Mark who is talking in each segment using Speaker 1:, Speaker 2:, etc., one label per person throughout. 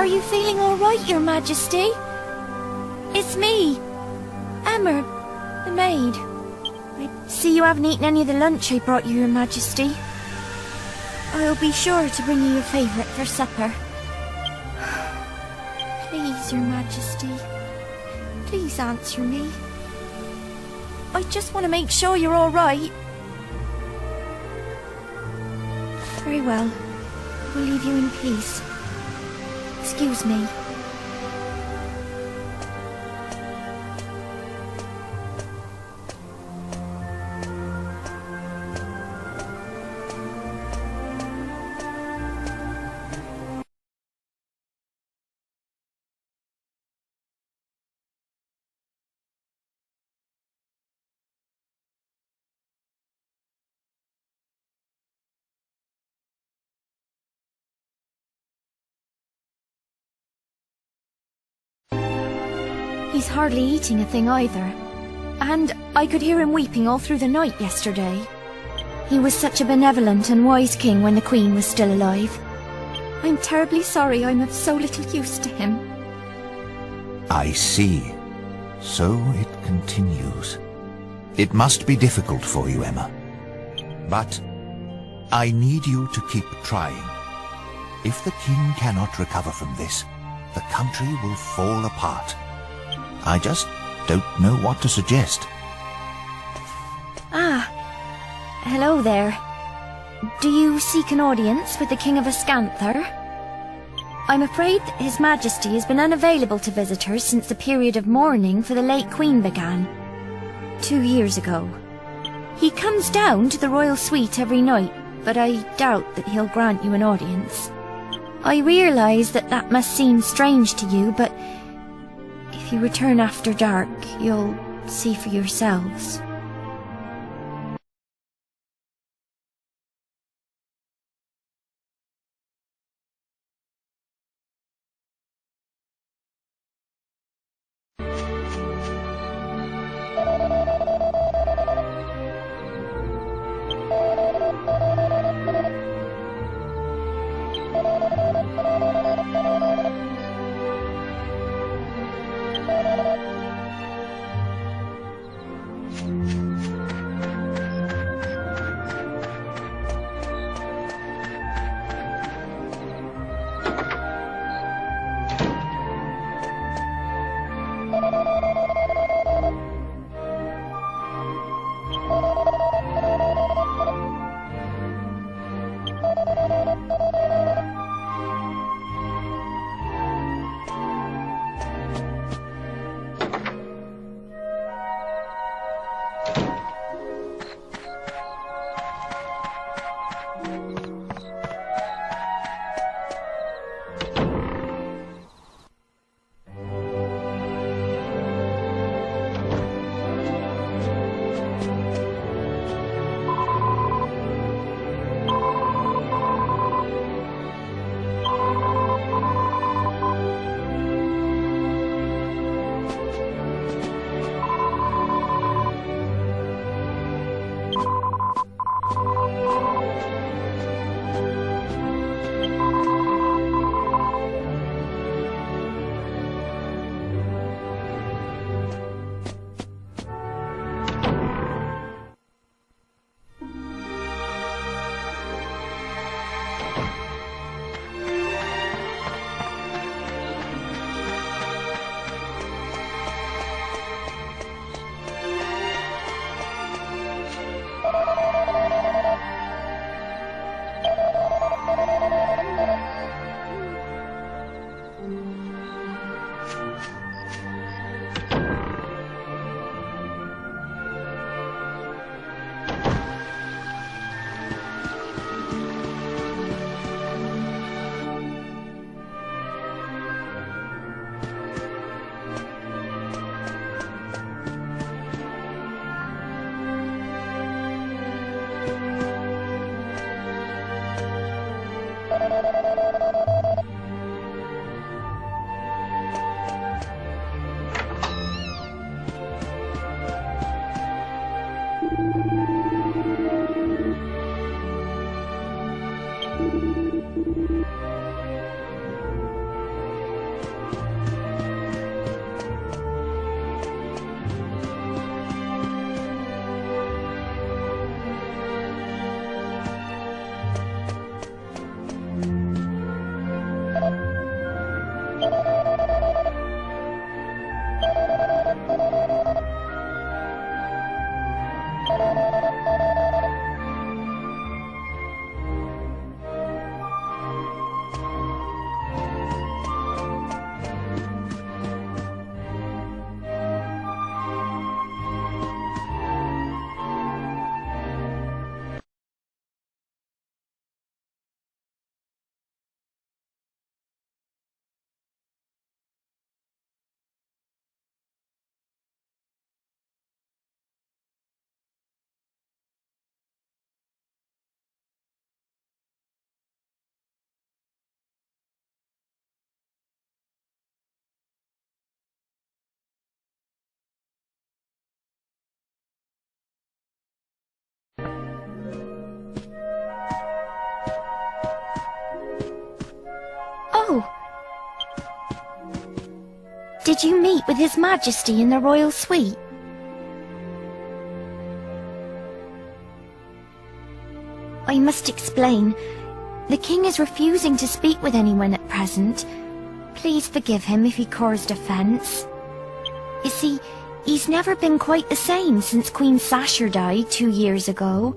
Speaker 1: you feeling all right, Your Majesty? It's me, Emma, the maid. I see you haven't eaten any of the lunch I brought you, Your Majesty. I'll be sure to bring you your favourite for supper. Please, Your Majesty, please answer me. I just want to make sure you're all right. Very well. We'll leave you in peace. Excuse me. He's hardly eating a thing either. And I could hear him weeping all through the night yesterday. He was such a benevolent and wise king when the Queen was still alive. I'm terribly sorry I'm of so little use to him.
Speaker 2: I see. So it continues. It must be difficult for you, Emma. But I need you to keep trying. If the king cannot recover from this, the country will fall apart. I just don't know what to suggest.
Speaker 1: Ah, hello there. Do you seek an audience with the King of Ascanther? I'm afraid His Majesty has been unavailable to visitors since the period of mourning for the late Queen began, 2 years ago. He comes down to the royal suite every night, but I doubt that he'll grant you an audience. I realise that that must seem strange to you, but if you return after dark, you'll see for yourselves. Did you meet with His Majesty in the royal suite? I must explain. The king is refusing to speak with anyone at present. Please forgive him if he caused offence. You see, he's never been quite the same since Queen Sasha died 2 years ago.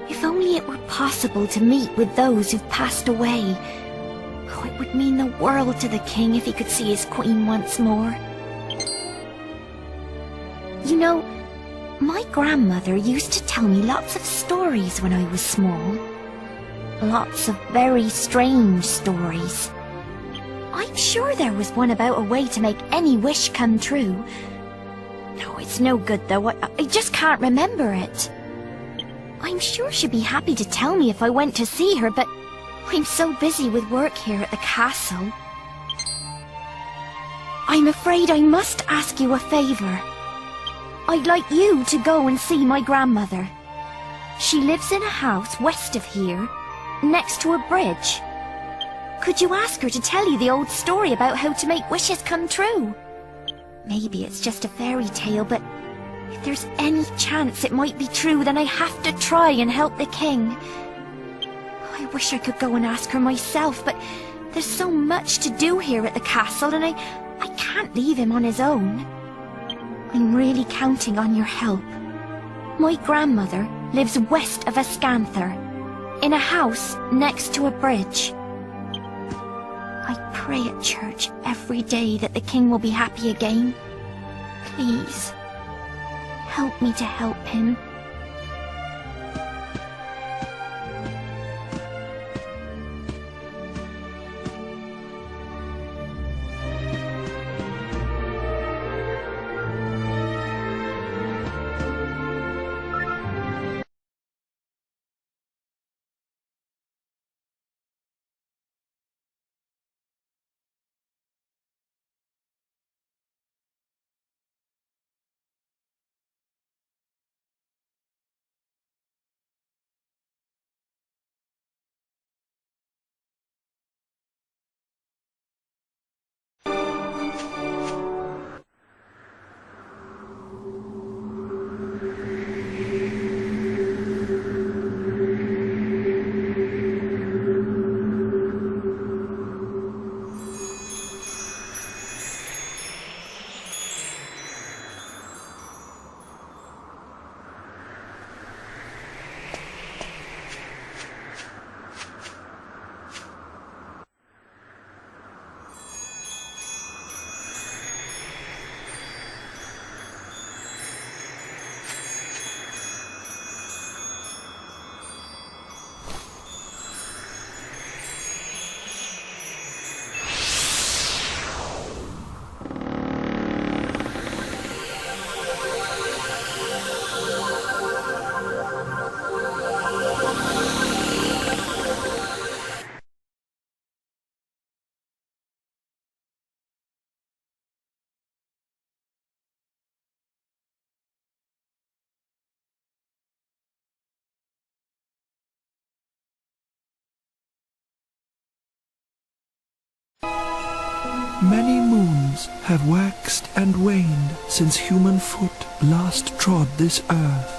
Speaker 1: If only it were possible to meet with those who've passed away. Oh, it would mean the world to the king if he could see his queen once more. You know, my grandmother used to tell me lots of stories when I was small. Lots of very strange stories. I'm sure there was one about a way to make any wish come true. No, it's no good though, I just can't remember it. I'm sure she'd be happy to tell me if I went to see her, but I'm so busy with work here at the castle. I'm afraid I must ask you a favour. I'd like you to go and see my grandmother. She lives in a house west of here, next to a bridge. Could you ask her to tell you the old story about how to make wishes come true? Maybe it's just a fairy tale, but if there's any chance it might be true, then I have to try and help the king. I wish I could go and ask her myself, but there's so much to do here at the castle, and I can't leave him on his own. I'm really counting on your help. My grandmother lives west of Ascanther, in a house next to a bridge. I pray at church every day that the king will be happy again. Please, help me to help him.
Speaker 3: Many moons have waxed and waned since human foot last trod this earth.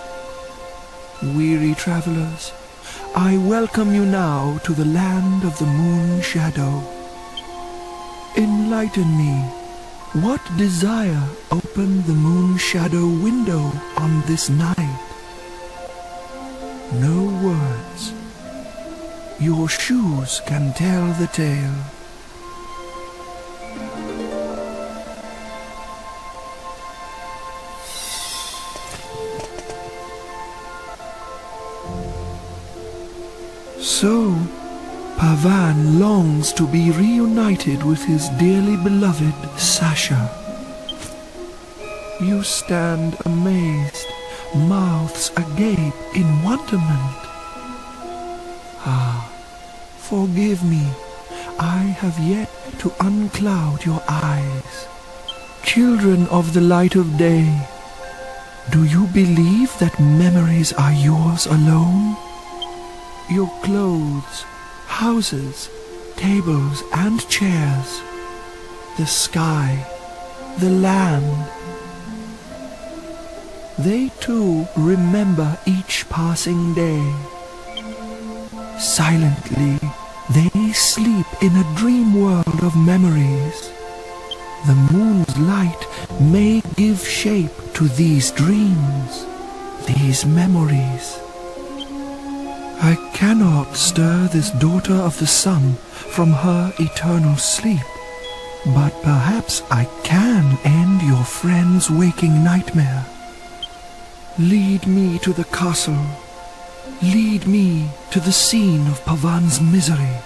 Speaker 3: Weary travelers, I welcome you now to the land of the moon shadow. Enlighten me. What desire opened the moon shadow window on this night? No words. Your shoes can tell the tale. So, Pavan longs to be reunited with his dearly beloved Sasha. You stand amazed, mouths agape in wonderment. Ah, forgive me, I have yet to uncloud your eyes. Children of the light of day, do you believe that memories are yours alone? Your clothes, houses, tables and chairs, the sky, the land. They too remember each passing day. Silently, they sleep in a dream world of memories. The moon's light may give shape to these dreams, these memories. I cannot stir this daughter of the sun from her eternal sleep, but perhaps I can end your friend's waking nightmare. Lead me to the castle. Lead me to the scene of Pavan's misery.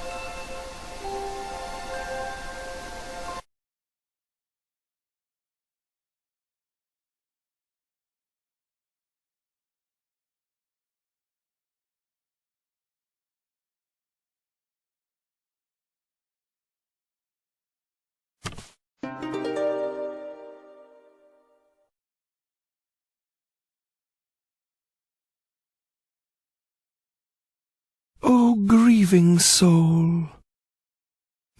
Speaker 3: O grieving soul,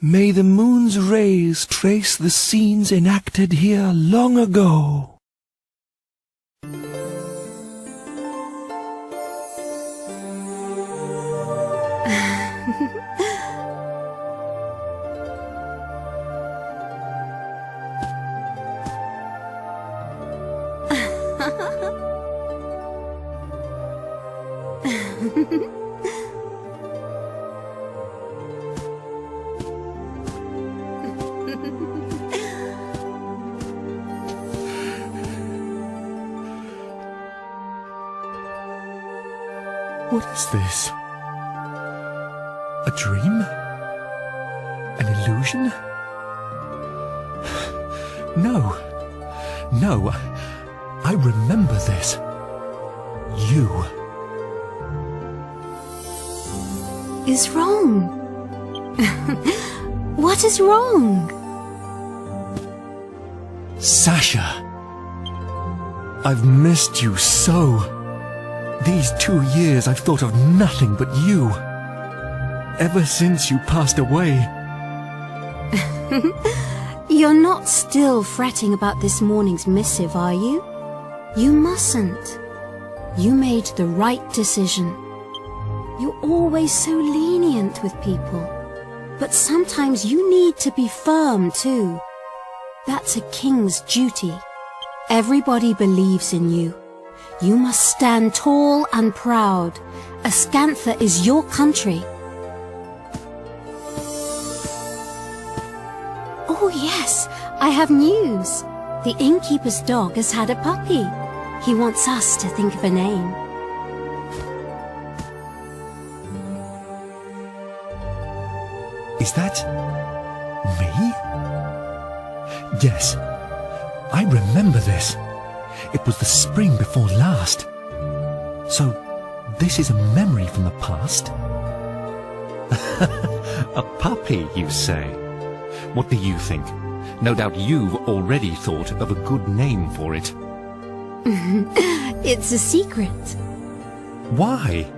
Speaker 3: may the moon's rays trace the scenes enacted here long ago.
Speaker 4: What is this? A dream? An illusion? No. No. I remember this. You.
Speaker 5: Is wrong? What is wrong?
Speaker 4: Sasha. I've missed you so. These 2 years I've thought of nothing but you. Ever since you passed away.
Speaker 5: You're not still fretting about this morning's missive, are you? You mustn't. You made the right decision. You're always so lenient with people. But sometimes you need to be firm too. That's a king's duty. Everybody believes in you. You must stand tall and proud. Ascantha is your country. Oh yes, I have news. The innkeeper's dog has had a puppy. He wants us to think of a name.
Speaker 4: Is that me? Yes, I remember this. It was the spring before last. So, this is a memory from the past? A puppy, you say? What do you think? No doubt you've already thought of a good name for it.
Speaker 5: It's a secret.
Speaker 4: Why?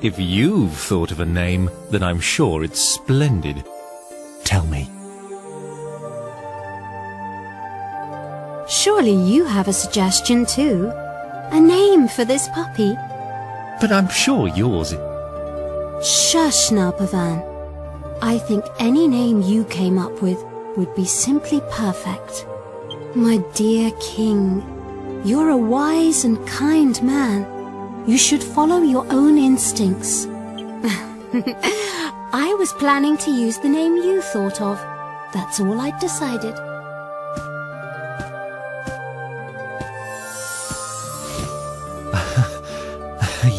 Speaker 4: If you've thought of a name, then I'm sure it's splendid. Tell me.
Speaker 5: Surely you have a suggestion too. A name for this puppy.
Speaker 4: But I'm sure yours...
Speaker 5: Shush now, Pavan. I think any name you came up with would be simply perfect. My dear king, you're a wise and kind man. You should follow your own instincts. I was planning to use the name you thought of. That's all I'd decided.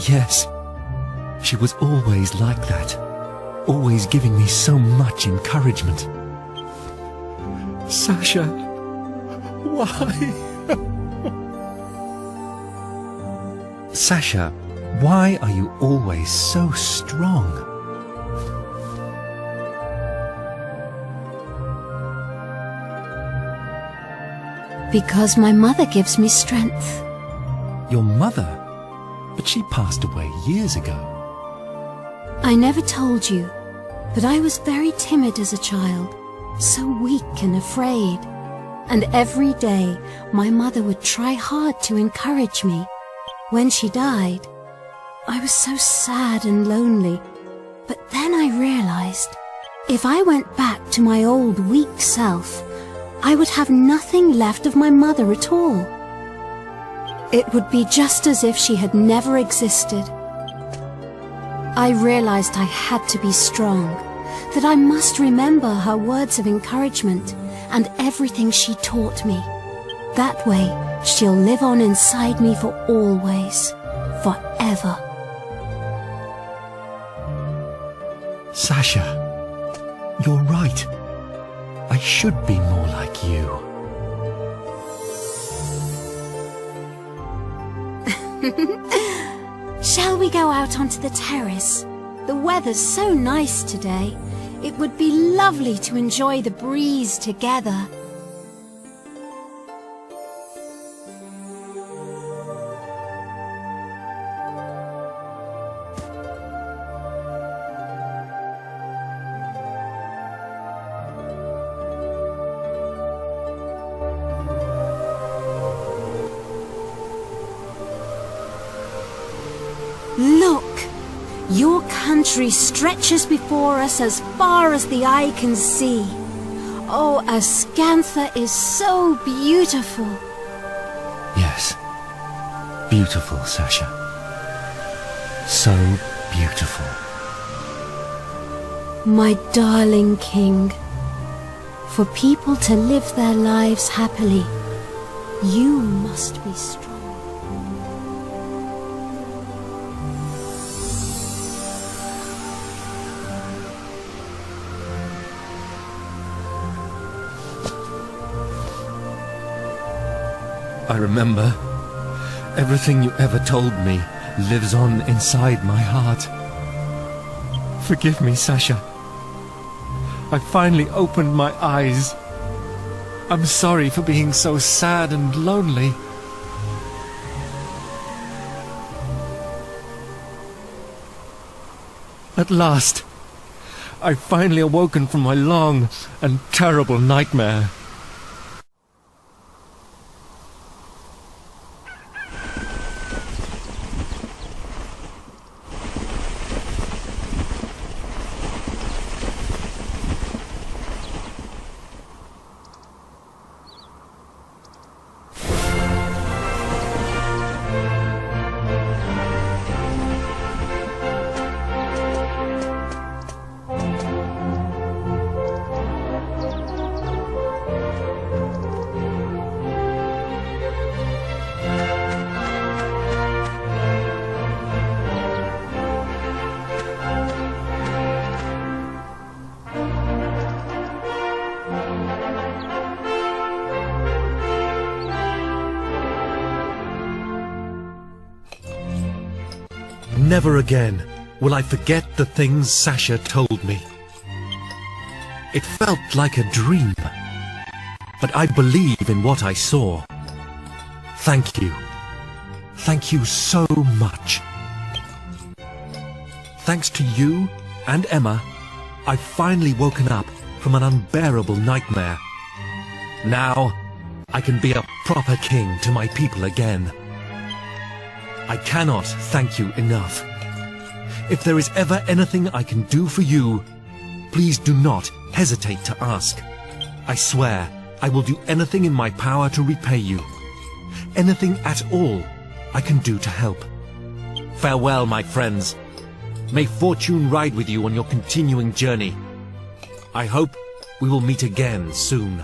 Speaker 4: Yes, she was always like that, always giving me so much encouragement. Sasha, why? Sasha, why are you always so strong?
Speaker 5: Because my mother gives me strength.
Speaker 4: Your mother? But she passed away years ago.
Speaker 5: I never told you, but I was very timid as a child, so weak and afraid. And every day, my mother would try hard to encourage me. When she died, I was so sad and lonely. But then I realized, if I went back to my old weak self, I would have nothing left of my mother at all. It would be just as if she had never existed. I realized I had to be strong, that I must remember her words of encouragement and everything she taught me. That way, she'll live on inside me for always, forever.
Speaker 4: Sasha, you're right. I should be more like you.
Speaker 5: Shall we go out onto the terrace? The weather's so nice today. It would be lovely to enjoy the breeze together. Look! Your country stretches before us as far as the eye can see. Oh, Ascantha is so beautiful.
Speaker 4: Yes. Beautiful, Sasha. So beautiful.
Speaker 5: My darling king, for people to live their lives happily, you must be strong.
Speaker 4: I remember. Everything you ever told me lives on inside my heart. Forgive me, Sasha. I finally opened my eyes. I'm sorry for being so sad and lonely. At last, I've finally awoken from my long and terrible nightmare. Never again will I forget the things Sasha told me. It felt like a dream, but I believe in what I saw. Thank you. Thank you so much. Thanks to you and Emma, I've finally woken up from an unbearable nightmare. Now, I can be a proper king to my people again. I cannot thank you enough. If there is ever anything I can do for you, please do not hesitate to ask. I swear I will do anything in my power to repay you. Anything at all I can do to help. Farewell, my friends. May fortune ride with you on your continuing journey. I hope we will meet again soon.